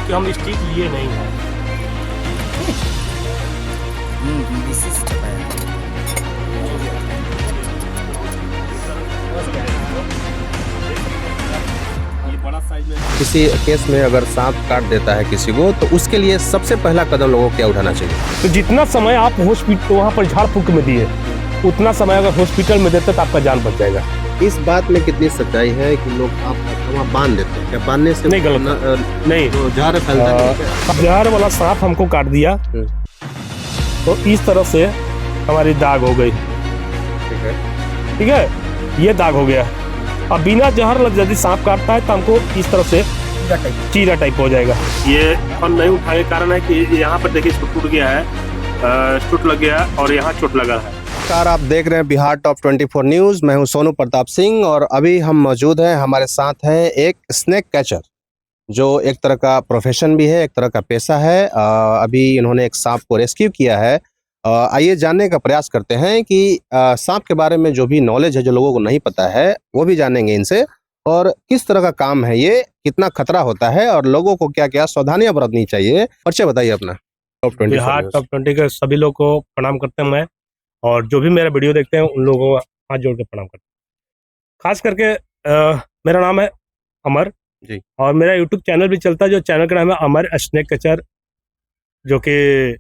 क्योंकि हम स्टिक लिए नहीं हैं। किसी केस में अगर सांप काट देता है किसी को तो उसके लिए सबसे पहला कदम लोगों को क्या उठाना चाहिए? तो जितना समय आप हॉस्पिटल वहाँ पर झाड़ फूक में दिए, उतना समय अगर हॉस्पिटल में देते तो आपका जान बच जाएगा। इस बात में कितनी सच्चाई है कि लोग आप वहाँ बांध देते हैं? क्या बांधने से नहीं, गलत नहीं, तो जहर फैलता है? जहर वाला सांप हमको काट दिया तो इस तरह से हमारी दाग हो गई। ठीक है, ये दाग हो गया। अब बिना जहर यदि सांप काटता है तो हमको इस तरह से चीरा टाइप हो जाएगा। ये फल नहीं उठाने के कारण है कि यहाँ पर देखिए इसको टूट गया है, चोट लग गया और यहाँ चोट लगा है। नमस्कार, आप देख रहे हैं बिहार टॉप 24 न्यूज़। मैं हूं सोनू प्रताप सिंह और अभी हम मौजूद हैं, हमारे साथ है एक स्नेक कैचर जो एक तरह का प्रोफेशन भी है, एक तरह का पेशा है। अभी इन्होंने एक सांप को रेस्क्यू किया है। आइए जानने का प्रयास करते हैं कि सांप के बारे में जो भी नॉलेज है, जो लोगों को नहीं पता है, वो भी जानेंगे इनसे, और किस तरह का काम है ये, कितना खतरा होता है और लोगों को क्या क्या सावधानियां बरतनी चाहिए। परिचय बताइए अपना। बिहार टॉप 20 के सभी लोग को प्रणाम करते हैं मैं, और जो भी मेरा वीडियो देखते हैं उन लोगों को हाथ जोड़ के प्रणाम करते हैं। खास करके मेरा नाम है अमर जी, और मेरा यूट्यूब चैनल भी चलता है, जो चैनल का नाम है अमर स्नेक कैचर, जो कि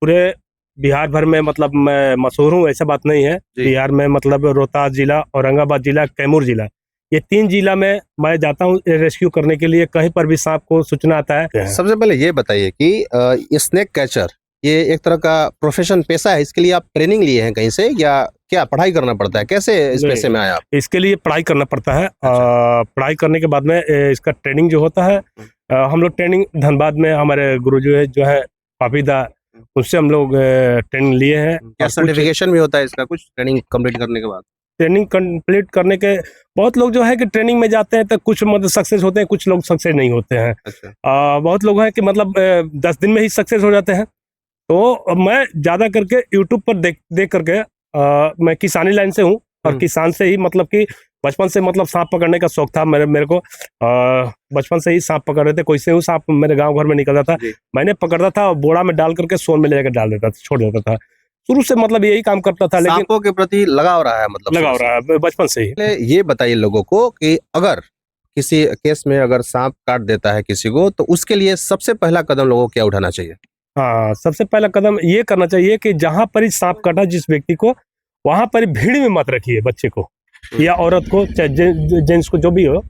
पूरे बिहार भर में मतलब मैं मशहूर हूँ, ऐसा बात नहीं है। बिहार में मतलब रोहतास जिला, औरंगाबाद जिला, कैमूर जिला, ये 3 जिला में मैं जाता हूँ रेस्क्यू करने के लिए। कहीं पर भी सांप को सूचना आता है। सबसे पहले ये बताइए कि स्नेक कैचर ये एक तरह का प्रोफेशन, पेशा है, इसके लिए आप ट्रेनिंग लिए हैं कहीं से या क्या पढ़ाई करना पड़ता है? कैसे इस पेशे में आए आप? इसके लिए पढ़ाई करना पड़ता है। पढ़ाई करने के बाद में इसका ट्रेनिंग जो होता है, हम लोग ट्रेनिंग धनबाद में हमारे गुरुजी जो है पापीदा, उससे हम लोग ट्रेनिंग लिए हैं। क्या सर्टिफिकेशन भी होता है इसका कुछ ट्रेनिंग कंप्लीट करने के बाद? ट्रेनिंग कंप्लीट करने के बहुत लोग जो है कि ट्रेनिंग में जाते हैं तो कुछ मतलब सक्सेस होते हैं, कुछ लोग सक्सेस नहीं होते हैं। अच्छा। बहुत लोग हैं कि मतलब 10 दिन में ही सक्सेस हो जाते हैं। तो मैं ज़्यादा करके यूट्यूब पर देख करके मैं किसानी लाइन से हूँ और किसान से ही मतलब कि बचपन से मतलब सांप पकड़ने का शौक था मेरे को। बचपन से ही सांप पकड़ रहे थे, कोई से भी सांप मेरे गांव घर में निकलता था, मैंने पकड़ता था और बोरा में डाल करके सोन में ले जाकर डाल देता था, छोड़ देता था। शुरू से मतलब यही काम करता था। लेकिन सांपों के प्रति लगाव रहा है, मतलब लगाव रहा है बचपन से ही। ये बताइए लोगों को कि अगर किसी केस में अगर सांप काट देता है किसी को तो उसके लिए सबसे पहला कदम लोगों को क्या उठाना चाहिए? हाँ, सबसे पहला कदम ये करना चाहिए कि जहां पर ही सांप काटा जिस व्यक्ति को, वहां पर भीड़ में मत रखिए बच्चे को या औरत को, चाहे जेंट्स को, जो भी हो,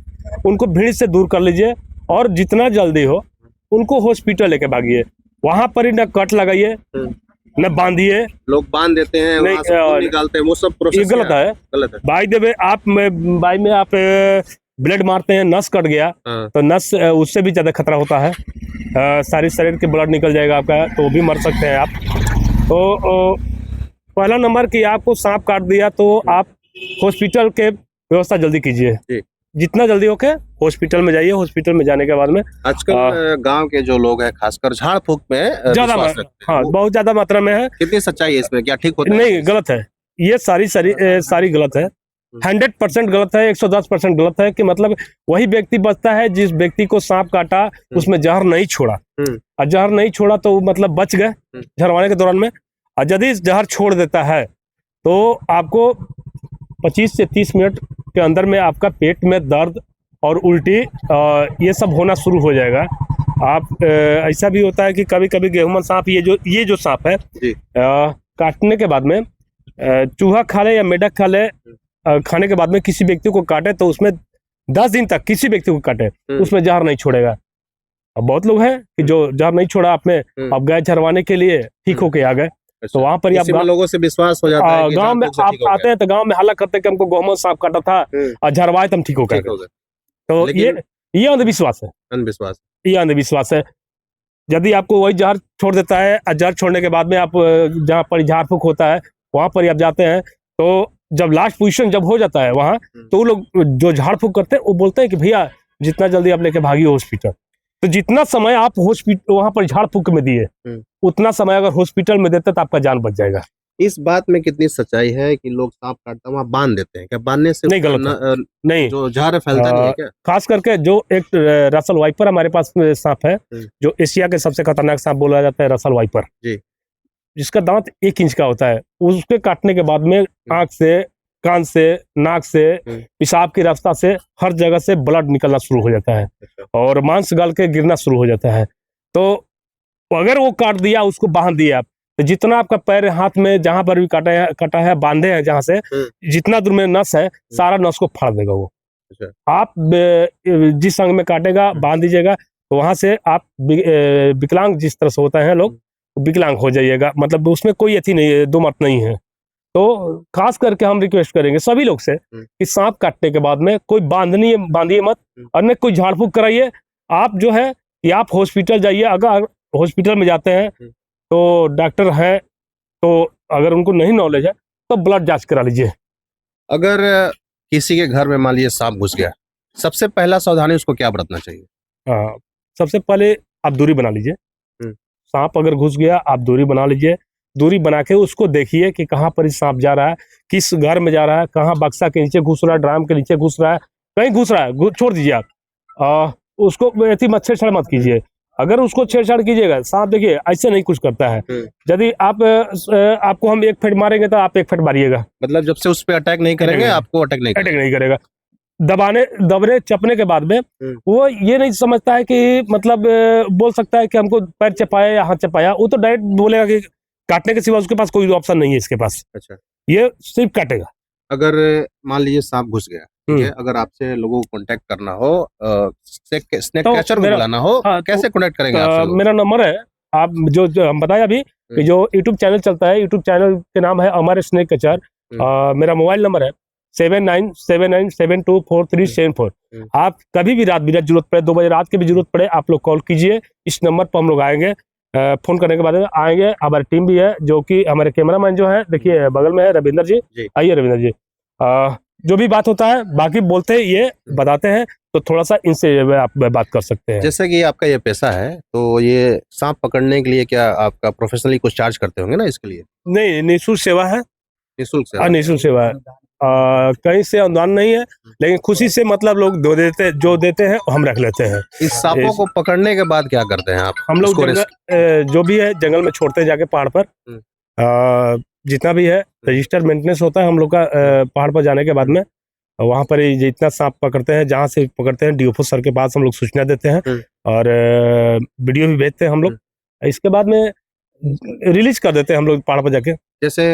उनको भीड़ से दूर कर लीजिए और जितना जल्दी हो उनको हॉस्पिटल लेके भागिए। वहां पर ही न कट लगाइए न बांधिए। लोग बांध देते हैं, वहां से खून निकालते हैं, वो सब प्रोसेस ये गलत है। गलत है। बाई द वे बाई में आप ब्लड मारते हैं, नस कट गया तो नस उससे भी ज्यादा खतरा होता है। सारी शरीर के ब्लड निकल जाएगा आपका, तो भी मर सकते हैं आप। तो पहला नंबर कि आपको सांप काट दिया तो आप हॉस्पिटल के व्यवस्था जल्दी कीजिए, जितना जल्दी होके हॉस्पिटल में जाइए। हॉस्पिटल में जाने के बाद में आजकल गांव के जो लोग हैं खासकर झाड़ फूक में ज्यादा, हाँ, बहुत ज्यादा मात्रा में है। कितनी सच्चाई है इसमें? क्या ठीक होता है? नहीं, गलत है। ये सारी गलत है। 100% गलत है, 110% गलत है। कि मतलब वही व्यक्ति बचता है जिस व्यक्ति को सांप काटा उसमें जहर नहीं छोड़ा, और जहर नहीं छोड़ा तो मतलब बच गए झरवाने के दौरान में। और यदि जहर छोड़ देता है तो आपको 25 से 30 मिनट के अंदर में आपका पेट में दर्द और उल्टी ये सब होना शुरू हो जाएगा। आप ऐसा भी होता है कि कभी कभी गेहूं सांप, ये जो सांप है, काटने के बाद में चूहा खा ले या मेढक खा ले, खाने के बाद में किसी व्यक्ति को काटे तो उसमें 10 दिन तक किसी व्यक्ति को काटे उसमें जहर नहीं छोड़ेगा। अब बहुत लोग हैं कि जो जहर नहीं छोड़ा आपने, अब गए झरवाने के लिए, ठीक होके आ गए। तो वहां पर आप लोगों से विश्वास हो जाता है कि गांव में आप आते हैं तो गांव में हल्ला करते हैं कि हमको गौमन सांप काटा था और झरवाए तो हम ठीक हो गए। तो ये अंधविश्वास है। ये अंधविश्वास है। यदि आपको वही जहर छोड़ देता है और जहर छोड़ने के बाद में आप जहाँ पर झाड़ फूक होता है वहां पर आप जाते हैं, तो जब लास्ट पोजीशन जब हो जाता है वहां, तो वो लोग जो झाड़ फूक करते हैं वो बोलते हैं कि भैया जितना जल्दी आप लेके भागिए हॉस्पिटल। तो जितना समय आप हॉस्पिटल वहां पर झाड़ फूक में दिए, उतना समय अगर हॉस्पिटल में देते तो आपका जान बच जाएगा। इस बात में कितनी सच्चाई है कि लोग सांप काटता वहाँ बांध देते हैं, क्या बांधने से नहीं, गलत है। नहीं, जो जहर फैलता नहीं है क्या? खास करके जो एक रसल वाइपर हमारे पास सांप है, जो एशिया के सबसे खतरनाक सांप बोला जाता है, रसल वाइपर जी। जिसका दांत 1 इंच का होता है। उसके काटने के बाद में आंख से, कान से, नाक से, पेशाब की रास्ता से, हर जगह से ब्लड निकलना शुरू हो जाता है और मांस गल के गिरना शुरू हो जाता है। तो अगर वो काट दिया, उसको बांध दिया, तो जितना आपका पैर हाथ में जहां पर भी कटा है बांधे हैं, जहां से जितना दूर में नस है, सारा नस को फाड़ देगा वो। आप जिस अंग में काटेगा बांध दीजिएगा, तो वहां से आप विकलांग जिस तरह से होता है लोग, विकलांग हो जाइएगा। मतलब उसमें कोई अथी नहीं है, दो मत नहीं है। तो खास करके हम रिक्वेस्ट करेंगे सभी लोग से कि सांप काटने के बाद में कोई बांधिए मत, और न कोई झाड़ फूक कराइए। आप जो है कि आप हॉस्पिटल जाइए, अगर हॉस्पिटल में जाते हैं तो डॉक्टर है, तो अगर उनको नहीं नॉलेज है तो ब्लड जांच करा लीजिए। अगर किसी के घर में मान लीजिए सांप घुस गया, सबसे पहला सावधानी उसको क्या बरतना चाहिए? सबसे पहले आप दूरी बना लीजिए। सांप अगर घुस गया, आप दूरी बना लीजिए। दूरी बना के उसको देखिए कि कहाँ पर सांप जा रहा है, किस घर में जा रहा है, कहाँ बक्सा के नीचे घुस रहा है, ड्राम के नीचे घुस रहा है, कहीं घुस रहा है, छोड़ दीजिए आप। उसको ऐसी मत छेड़छाड़ मत कीजिए। अगर उसको छेड़छाड़ कीजिएगा, सांप देखिए ऐसे नहीं कुछ करता है। यदि आपको हम एक फेट मारेंगे तो आप एक फेट मारिएगा। मतलब जब से उस पर अटैक नहीं करेंगे, आपको अटैक नहीं करेगा। दबने चपने के बाद में वो ये नहीं समझता है कि मतलब बोल सकता है कि हमको पैर चपाया या हाथ चपाया। वो तो डायरेक्ट बोलेगा कि काटने के सिवा उसके पास कोई ऑप्शन नहीं है इसके पास। अच्छा, ये सिर्फ काटेगा। अगर मान लीजिए सांप घुस गया, ठीक है, अगर आपसे लोगों को कांटेक्ट करना हो, स्नेक कैचर को बुलाना हो, कैसे कांटेक्ट करेंगे आपसे लोग? मेरा नंबर है, आप जो हम बताया अभी कि जो यूट्यूब चैनल चलता है, यूट्यूब चैनल के नाम है अमर स्नेक कैचर। मेरा मोबाइल नंबर है 7979724374। आप कभी भी रात बिरात जरूरत पड़े, 2 बजे रात की भी जरूरत पड़े, आप लोग कॉल कीजिए। इस नंबर पर हम लोग आएंगे। फोन करने के बाद में आएंगे। हमारी टीम भी है, जो कि हमारे कैमरामैन जो है, देखिए बगल में है रविंदर जी। आइए रविंदर जी। जो भी बात होता है बाकी बोलते हैं, ये बताते हैं, तो थोड़ा सा इनसे आप बात कर सकते हैं। जैसे कि आपका ये पैसा है, तो ये सांप पकड़ने के लिए क्या आपका प्रोफेशनली कुछ चार्ज करते होंगे ना इसके लिए? नहीं, निःशुल्क सेवा है। निःशुल्क सेवा? निःशुल्क सेवा है। कहीं से अनुदान नहीं है, लेकिन खुशी से मतलब लोग जो देते हैं हम रख लेते हैं। इस सांपों को पकड़ने के बाद क्या करते हैं आप? हम लोग जो भी है जंगल में छोड़ते हैं जाके पहाड़ पर। जितना भी है रजिस्टर मेंटेनेंस होता है हम लोग का। पहाड़ पर जाने के बाद में वहाँ पर जितना सांप पकड़ते हैं, जहाँ से पकड़ते हैं, डीएफओ सर के पास हम लोग सूचना देते हैं और वीडियो भी भेजते हैं हम लोग। इसके बाद में रिलीज कर देते हैं हम लोग पहाड़ पर जाके। जैसे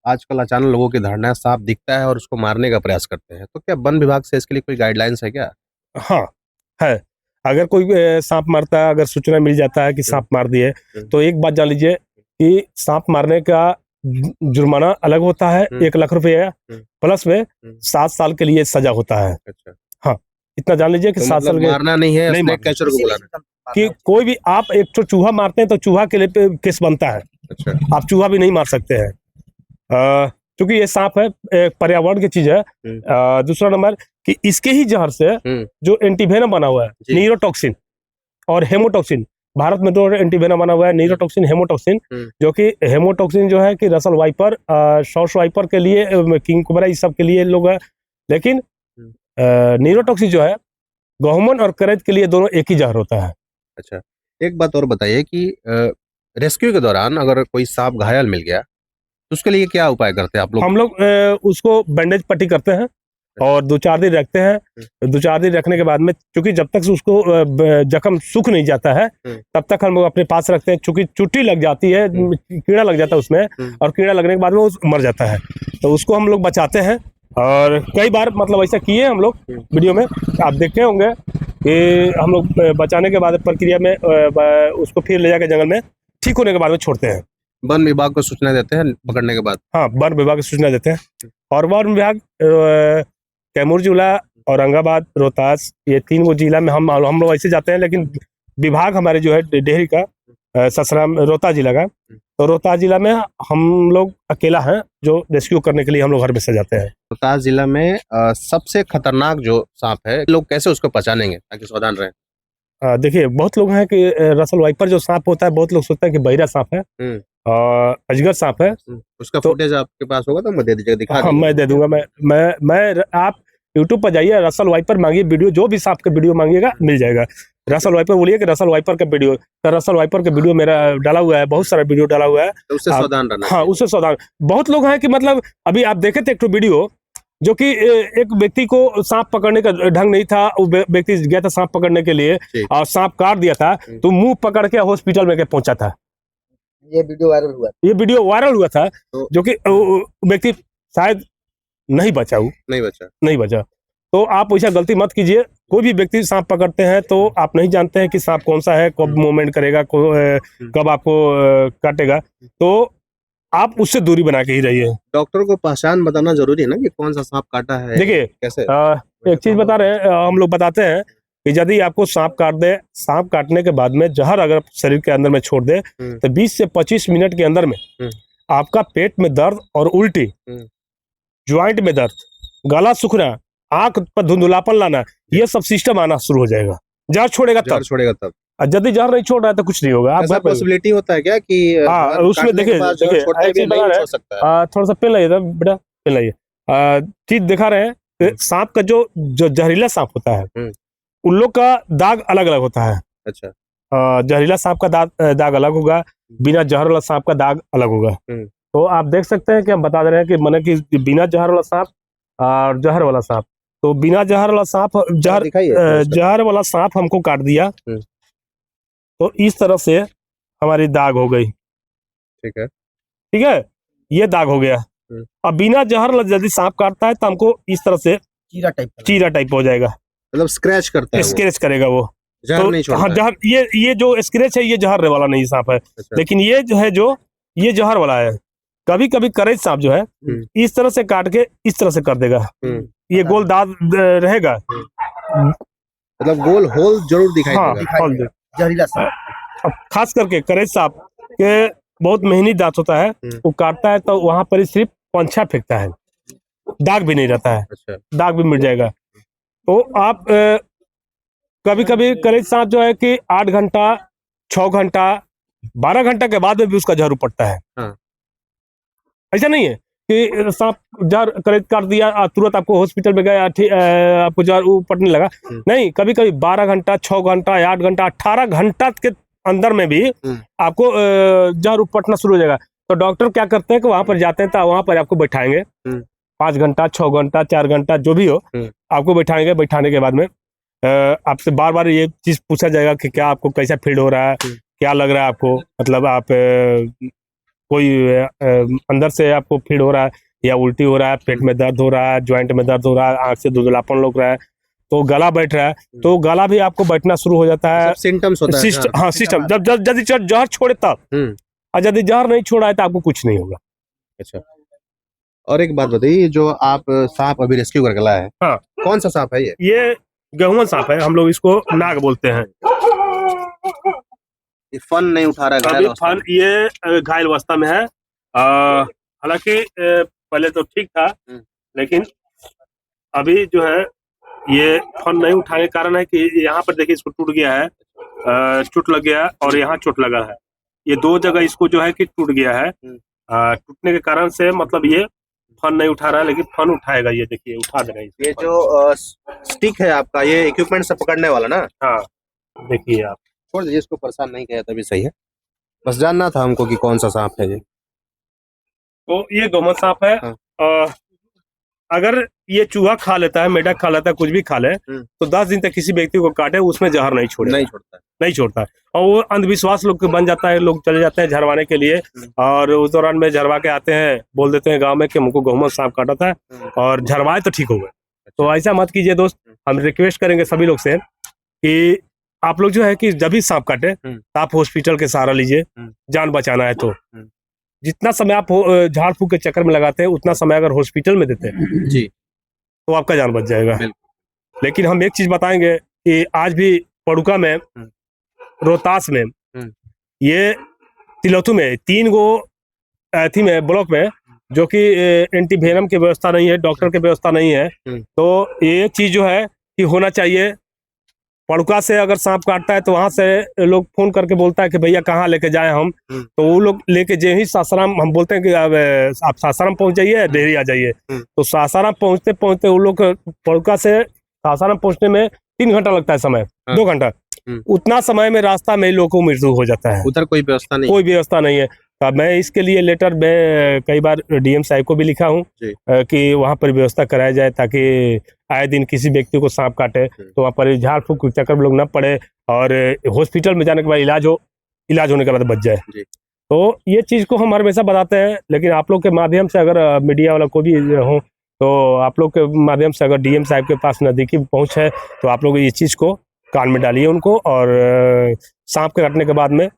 आजकल अचानक लोगों की धारणा है सांप दिखता है और उसको मारने का प्रयास करते हैं, तो क्या वन विभाग से इसके लिए कोई गाइडलाइंस है क्या? हाँ है। अगर कोई सांप मारता है, अगर सूचना मिल जाता है कि सांप मार दिए, तो एक बात जान लीजिए कि सांप मारने का जुर्माना अलग होता है, 1 लाख रुपया, प्लस में 7 साल के लिए सजा होता है। अच्छा। हाँ, इतना जान लीजिए कि 7 साल मारना नहीं है, स्नेक कैचर को बुलाना कि कोई भी आप एक तो चूहा मारते हैं तो चूहा के लिए केस बनता है। अच्छा। आप चूहा भी नहीं मार सकते हैं, क्योंकि ये सांप है, पर्यावरण की चीज है। दूसरा नंबर कि इसके ही जहर से जो एंटीवेनम बना हुआ है, न्यूरोटॉक्सिन और हेमोटॉक्सिन, भारत में 2 एंटीवेनम बना हुआ है, न्यूरोटॉक्सिन, हेमोटॉक्सिन। जो कि हेमोटॉक्सिन जो है कि रसल वाइपर, शॉर्ट वाइपर के लिए, किंग कोबरा, इस सब के लिए लोग है। लेकिन न्यूरोटॉक्सिन जो है गहुमन और करैत के लिए दोनों एक ही जहर होता है। अच्छा, एक बात और बताइए कि रेस्क्यू के दौरान अगर कोई सांप घायल मिल गया तो उसके लिए क्या उपाय करते हैं आप लोग? हम लोग उसको बैंडेज पट्टी करते हैं और 2-4 दिन रखते हैं। 2-4 दिन रखने के बाद में, क्योंकि जब तक उसको जख्म सूख नहीं जाता है तब तक हम लोग अपने पास रखते हैं। चूंकि चुट्टी लग जाती है, कीड़ा लग जाता है उसमें, और कीड़ा लगने के बाद में वो मर जाता है, तो उसको हम लोग बचाते हैं। और कई बार मतलब ऐसा किए हम लोग, वीडियो में आप देखे होंगे कि हम लोग बचाने के बाद प्रक्रिया में उसको फिर ले जाकर जंगल में ठीक होने के बाद में छोड़ते हैं। वन विभाग को सूचना देते हैं पकड़ने के बाद? हाँ, वन विभाग को सूचना देते हैं। और वन विभाग कैमूर जिला, औरंगाबाद, रोहतास, ये 3 वो जिला में हम लोग ऐसे जाते हैं। लेकिन विभाग हमारे जो है डेहरी का, ससराम, रोहतास जिला का, तो रोहतास जिला में हम लोग अकेला हैं जो रेस्क्यू करने के लिए हम लोग हर हमेशा जाते हैं। रोहतास जिला में सबसे खतरनाक जो सांप है, लोग कैसे उसको पहचानेंगे ताकि सावधान रहें? देखिए बहुत लोग हैं कि रसल वाइपर जो सांप होता है, बहुत लोग सोचते हैं कि बहिरा सांप है और अजगर सांप है। उसका तो फुटेज आपके पास होगा तो मैं दे दीजिएगा, दिखा हाँ, मैं दे दूंगा। मैं आप यूट्यूब पर जाइए, रसल वाइपर मांगिए वीडियो, जो भी सांप का वीडियो मांगिएगा मिल जाएगा। रसल वाइपर बोलिए कि रसल वाइपर का वीडियो, तो रसल वाइपर का वीडियो मेरा डाला हुआ है, बहुत सारा वीडियो डाला हुआ है। तो उससे सावधान रहना हाँ, चाहिए। उससे सावधान। बहुत लोग हैं कि मतलब अभी आप देखे थे एक तो वीडियो, जो कि एक व्यक्ति को सांप पकड़ने का ढंग नहीं था, वो व्यक्ति गया था सांप पकड़ने के लिए ठीक। और सांप काट दिया था, तो मुंह पकड़ के हॉस्पिटल में पहुंचा था। ये वीडियो वायरल हुआ, ये वीडियो वायरल हुआ था, तो जो कि व्यक्ति शायद नहीं बचा, वो नहीं बचा। तो आप वैसा गलती मत कीजिए। कोई भी व्यक्ति सांप पकड़ते हैं तो आप नहीं जानते हैं कि सांप कौन सा है, कब मूवमेंट करेगा, कब आपको काटेगा, तो आप उससे दूरी बना के ही रहिए। डॉक्टर को पहचान बताना जरूरी है ना कि कौन सा सांप काटा है। देखिए कैसे एक चीज बता रहे हैं, हम लोग बताते हैं कि यदि आपको सांप काट दे, सांप काटने के बाद में जहर अगर शरीर के अंदर में छोड़ दे, तो 20 से 25 मिनट के अंदर में आपका पेट में दर्द और उल्टी, ज्वाइंट में दर्द, गला सूखना, आंख पर धुंधलापन लाना, ये सब सिस्टम आना शुरू हो जाएगा। जहर छोड़ेगा तब। और यदि जहर नहीं छोड़ रहा है तो कुछ नहीं होगा। आप ऐसा पॉसिबिलिटी होता है क्या कि हाँ, उसमें देखिए थोड़ा सा पेन लाइए था बेटा, पेन लाइए। चीज दिखा रहे हैं, सांप का जो जहरीला सांप होता है, उन लोग का दाग अलग अलग होता है। अच्छा। जहरीला सांप का दाग अलग होगा, बिना जहर वाला सांप का दाग अलग होगा। तो आप देख सकते हैं कि हम बता दे रहे हैं कि मैंने कि बिना जहर वाला सांप और जहर वाला सांप, तो बिना जहर वाला सांप, जहर वाला सांप हमको काट दिया, तो इस तरह से हमारी दाग हो गई। ठीक है, ये दाग हो गया। अब बिना जहर यदि सांप काटता है तो हमको इस तरह से चीरा टाइप हो जाएगा, मतलब स्क्रैच करता है, स्क्रैच करेगा वो। जहर तो नहीं छोड़ता हाँ, जहर, ये जो स्क्रैच है ये जहर वाला नहीं सांप है। लेकिन ये जो है, ये जहर वाला है। कभी कभी करेज सांप जो है इस तरह से काट के इस तरह से कर देगा, ये गोल दाग रहेगा, मतलब गोल होल जरूर दिखाई देगा। जहरीला सांप, अब खास करके करेज सांप के बहुत मेहनती दांत होता है, वो काटता है तो वहां पर सिर्फ पंछा फेंकता है, दाग भी नहीं रहता है। दाग भी मिट जाएगा। तो आप कभी कभी करेज सांप जो है कि 8 घंटा, 6 घंटा, 12 घंटा के बाद में भी उसका जहर उपटता है। ऐसा नहीं है कि सांप जहर करेज काट दिया तुरंत आपको हॉस्पिटल में गए, आपको जहर उपटने लगा। नहीं, कभी कभी 12 घंटा, 6 घंटा, 8 घंटा, 18 घंटा के अंदर में भी आपको जहर उपटना शुरू हो जाएगा। तो डॉक्टर क्या करते हैं कि वहां पर जाते हैं तो वहां पर आपको बैठाएंगे 5 घंटा, 6 घंटा, 4 घंटा, जो भी हो, आपको बैठाएंगे। बैठाने के बाद में आपसे बार बार ये चीज पूछा जाएगा कि क्या आपको कैसा फील हो रहा है, क्या लग रहा है आपको, मतलब आप कोई अंदर से आपको फील हो रहा है या उल्टी हो रहा है, पेट में दर्द हो रहा है, ज्वाइंट में दर्द हो रहा है, आंख से धुंधलापन लग रहा है, तो गला बैठ रहा है, तो गला भी आपको बैठना शुरू हो जाता है। सिम्टम्स होता है। हाँ, सिस्टम जब जहर छोड़े तब, और यदि जहर नहीं छोड़ा है तो आपको कुछ नहीं होगा। अच्छा, और एक बात बताइए, जो आप सांप अभी रेस्क्यू करके लाए हैं, हाँ, कौन सा सांप है ये गेहुआ सांप है, हम लोग इसको नाग बोलते हैं। ये फन नहीं उठा रहा है, अभी फन ये घायल अवस्था में है। हालांकि पहले तो ठीक था, लेकिन अभी जो है ये फन नहीं उठाने के कारण है कि यहाँ पर देखिए इसको टूट गया है, चोट लग गया है, और यहाँ चोट लगा है। ये 2 जगह इसको जो है कि टूट गया है। टूटने के कारण से मतलब ये फन नहीं उठा रहा है, लेकिन फन उठाएगा। ये देखिए उठा दे रहा है। ये जो स्टिक है आपका, ये इक्विपमेंट से पकड़ने वाला ना? हाँ, देखिए आप छोड़ दीजिए, इसको परेशान नहीं किया तभी सही है। बस जानना था हमको कि कौन सा सांप है ये। तो ये गेहुआ सांप है। अगर ये चूहा खा लेता है, मेढक खा लेता है, कुछ भी खा ले, तो 10 दिन तक किसी व्यक्ति को काटे उसमें जहर नहीं छोड़ता। और वो अंधविश्वास लोग बन जाता है, लोग चले जाते हैं झरवाने के लिए, और उस दौरान में झरवा के आते हैं, बोल देते हैं गांव में कि हमको गेहुआ सांप काटा था, और झरवाए तो ठीक हो गए। तो ऐसा मत कीजिए दोस्त। हम रिक्वेस्ट करेंगे सभी लोग से कि आप लोग जो है कि जब भी सांप काटे तो आप हॉस्पिटल के सहारा लीजिए, जान बचाना है तो। जितना समय आप झाड़ फूक के चक्कर में लगाते हैं, उतना समय अगर हॉस्पिटल में देते हैं जी, तो आपका जान बच जाएगा। लेकिन हम एक चीज बताएंगे कि आज भी पड़ुका में, रोहतास में, ये तिलौथू में 3 गो थी में ब्लॉक में, जो कि एंटीवेनम की व्यवस्था नहीं है, डॉक्टर की व्यवस्था नहीं है। तो ये चीज जो है कि होना चाहिए। पड़ुका से अगर सांप काटता है तो वहां से लोग फोन करके बोलता है कि भैया कहाँ लेके जाए हम, तो वो लोग लेके जे ही सासाराम, हम बोलते हैं कि अब आप सासाराम पहुंच जाइए, डेहरी आ जाइए। तो सासाराम पहुंचते पहुंचते वो लोग पड़ुका से सासाराम पहुंचने में 3 घंटा लगता है समय, 2 घंटा। उतना समय में रास्ता में लोगों को मृत्यु हो जाता है, उधर कोई व्यवस्था नहीं, कोई व्यवस्था नहीं है। तो मैं इसके लिए लेटर में कई बार डीएम साहब को भी लिखा हूँ कि वहाँ पर व्यवस्था कराया जाए, ताकि आए दिन किसी व्यक्ति को सांप काटे तो वहाँ पर झाड़ फूक के चक्कर में लोग न पड़े और हॉस्पिटल में जाने के बाद इलाज होने के बाद बच जाए। तो ये चीज़ को हम हमेशा बताते हैं, लेकिन आप लोग के माध्यम से अगर मीडिया वाला को भी हो तो आप लोग के माध्यम से अगर डीएम साहब के पास नज़दीकी पहुँच है तो आप लोग इस चीज़ को कान में डालिए उनको, और सांप के काटने के बाद में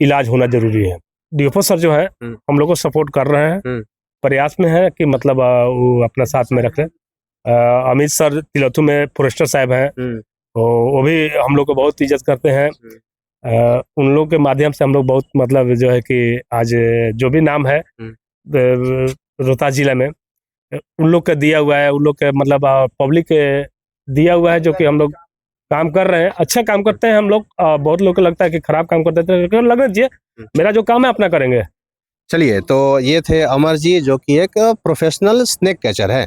इलाज होना जरूरी है। डीएफओ सर जो है हम लोग को सपोर्ट कर रहे हैं, प्रयास में है कि मतलब वो अपना साथ में रखें। अमित सर तिलौथू में फॉरेस्टर साहब हैं, तो वो भी हम लोग को बहुत इज्जत करते हैं। उन लोग के माध्यम से हम लोग बहुत मतलब जो है कि आज जो भी नाम है रोहतास जिला में उन लोग का दिया हुआ है, उन लोग के मतलब पब्लिक के दिया हुआ है, जो कि हम लोग काम कर रहे हैं, अच्छा काम करते हैं हम लोग। बहुत लोग को लगता है कि खराब काम करते हैं, तो लगना चाहिए मेरा जो काम है अपना करेंगे। चलिए, तो ये थे अमर जी, जो कि एक प्रोफेशनल स्नेक कैचर है।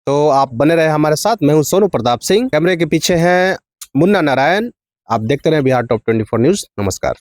तो आप बने रहे हमारे साथ। मैं हूं सोनू प्रताप सिंह, कैमरे के पीछे हैं मुन्ना नारायण। आप देखते रहे बिहार टॉप 24 न्यूज। नमस्कार।